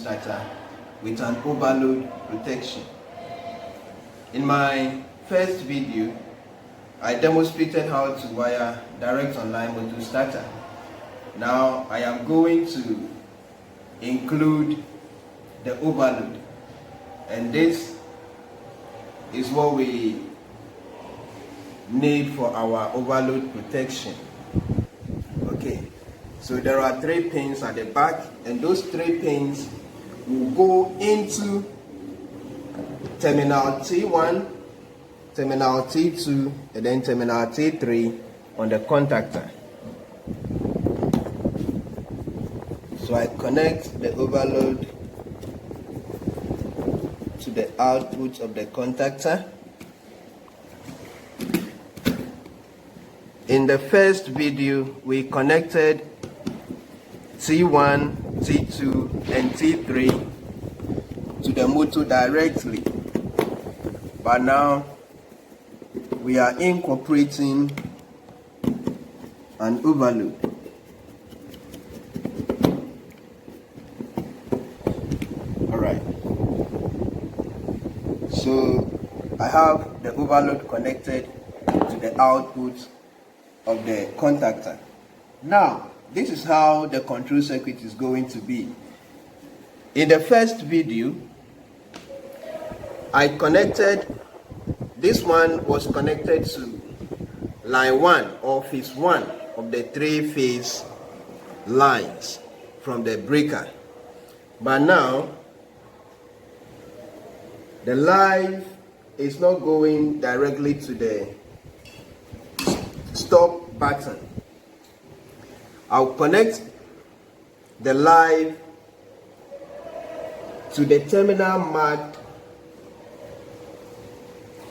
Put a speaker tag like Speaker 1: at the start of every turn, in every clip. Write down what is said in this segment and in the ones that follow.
Speaker 1: starter with an overload protection. In my first video, I demonstrated how to wire direct online motor starter. Now I am going to include the overload, and this is what we need for our overload protection. Okay, so there are 3 pins at the back, and those 3 pins will go into terminal T1, terminal T2, and then terminal T3 on the contactor. So I connect the overload to the output of the contactor. In the first video, we connected T1, T2, and T3 to the motor directly. But now we are incorporating an overload. Alright. So I have the overload connected to the output of the contactor. Now, this is how the control circuit is going to be. In the first video, I connected, this one was connected to line 1 or phase 1 of the 3-phase lines from the breaker. But now, the line is not going directly to the stop button. I'll connect the line to the terminal marked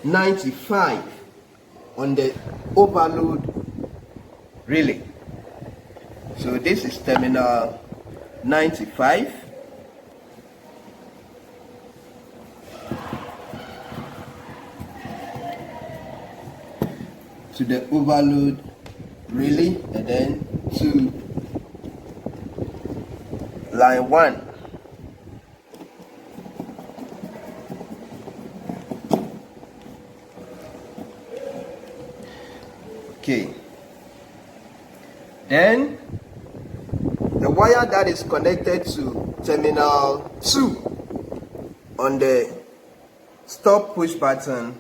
Speaker 1: 95 on the overload relay. So this is terminal 95. To the overload relay, and then to line 1. Okay. Then the wire that is connected to terminal 2 on the stop push button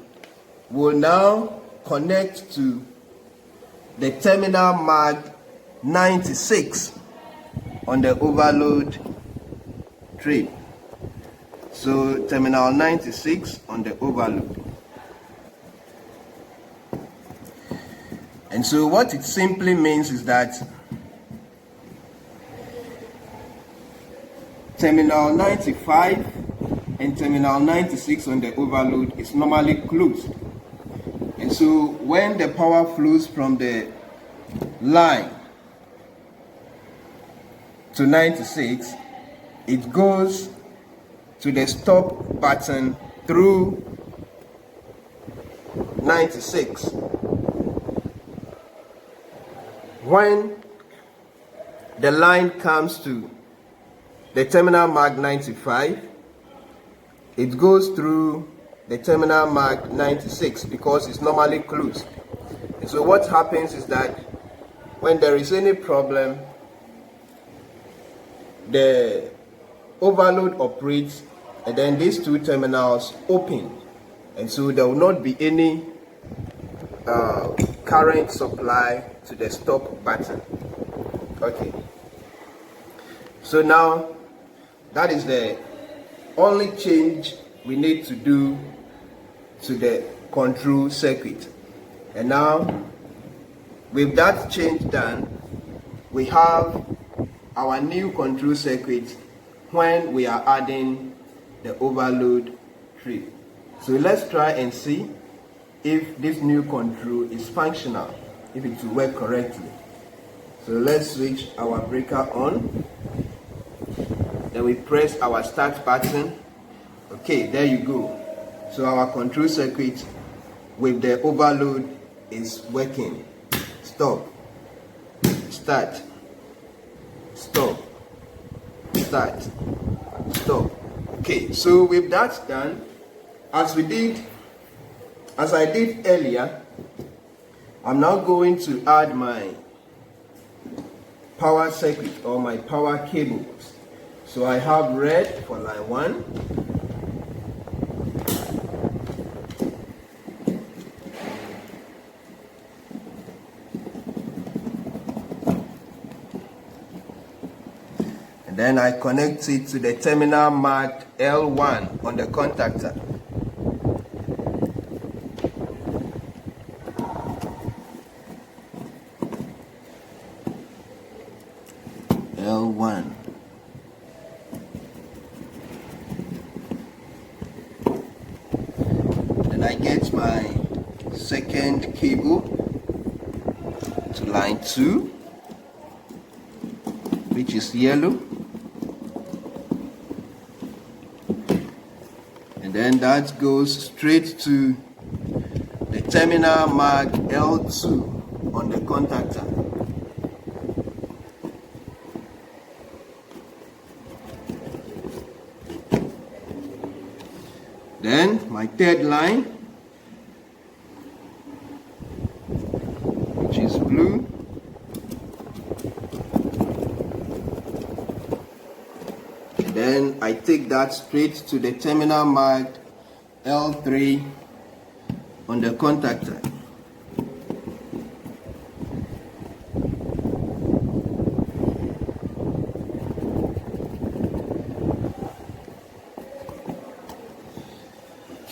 Speaker 1: will now connect to the terminal marked 96 on the overload tray. So terminal 96 on the overload. And so what it simply means is that terminal 95 and terminal 96 on the overload is normally closed. And so when the power flows from the line to 96, it goes to the stop button through 96. When the line comes to the terminal marked 95, it goes through the terminal marked 96 because it's normally closed. And so what happens is that when there is any problem, the overload operates, and then these 2 terminals open, and so there will not be any current supply to the stop button. Okay, so now that is the only change we need to do to the control circuit. And now with that change done, we have our new control circuit when we are adding the overload tree. So let's try and see if this new control is functional, if it will work correctly. So let's switch our breaker on. Then we press our start button. Okay, there you go. So our control circuit with the overload is working. Stop, start, stop, start, stop. Okay, so with that done, as I did earlier, I'm now going to add my power circuit or my power cables. So I have red for line 1, and then I connect it to the terminal marked L1 on the contactor. L1. Then I get my second cable to line 2, which is yellow, and then that goes straight to the terminal marked L2 on the contactor. Then my third line, which is blue, and then I take that straight to the terminal marked L3 on the contactor.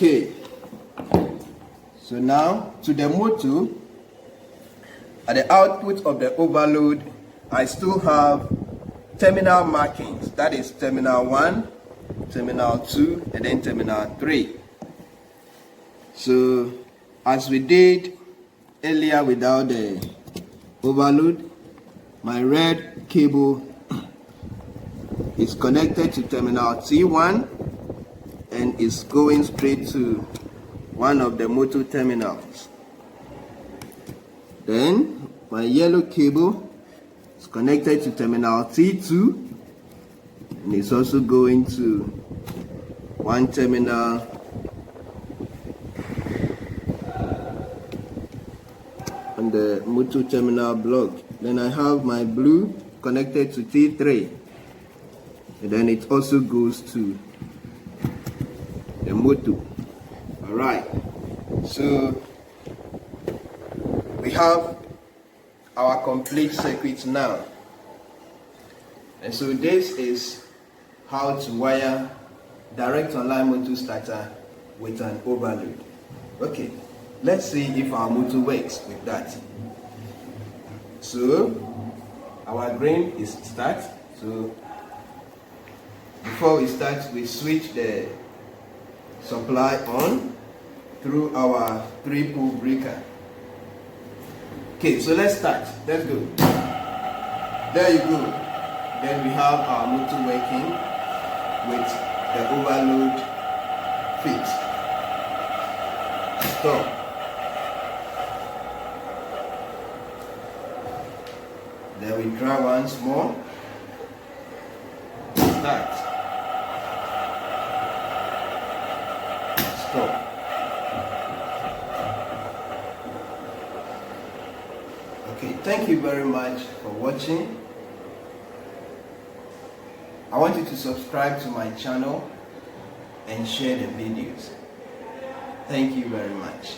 Speaker 1: Okay, so now to the motor, at the output of the overload, I still have terminal markings. That is terminal 1, terminal 2, and then terminal 3. So as we did earlier without the overload, my red cable is connected to terminal T1 and is going straight to one of the motor terminals. Then my yellow cable is connected to terminal T2 and is also going to one terminal on the motor terminal block. Then I have my blue connected to T3, and then it also goes to the motor. Alright, so we have our complete circuit now, and so this is how to wire direct online motor starter with an overload. Okay, let's see if our motor works with that. So our green is start. So before we start, we switch the supply on through our 3-pole breaker. Okay, so let's start. Let's go. There you go. Then we have our motor working with the overload fixed. Stop. Then we try once more. Start. Stop. Okay, thank you very much for watching. I want you to subscribe to my channel and share the videos. Thank you very much.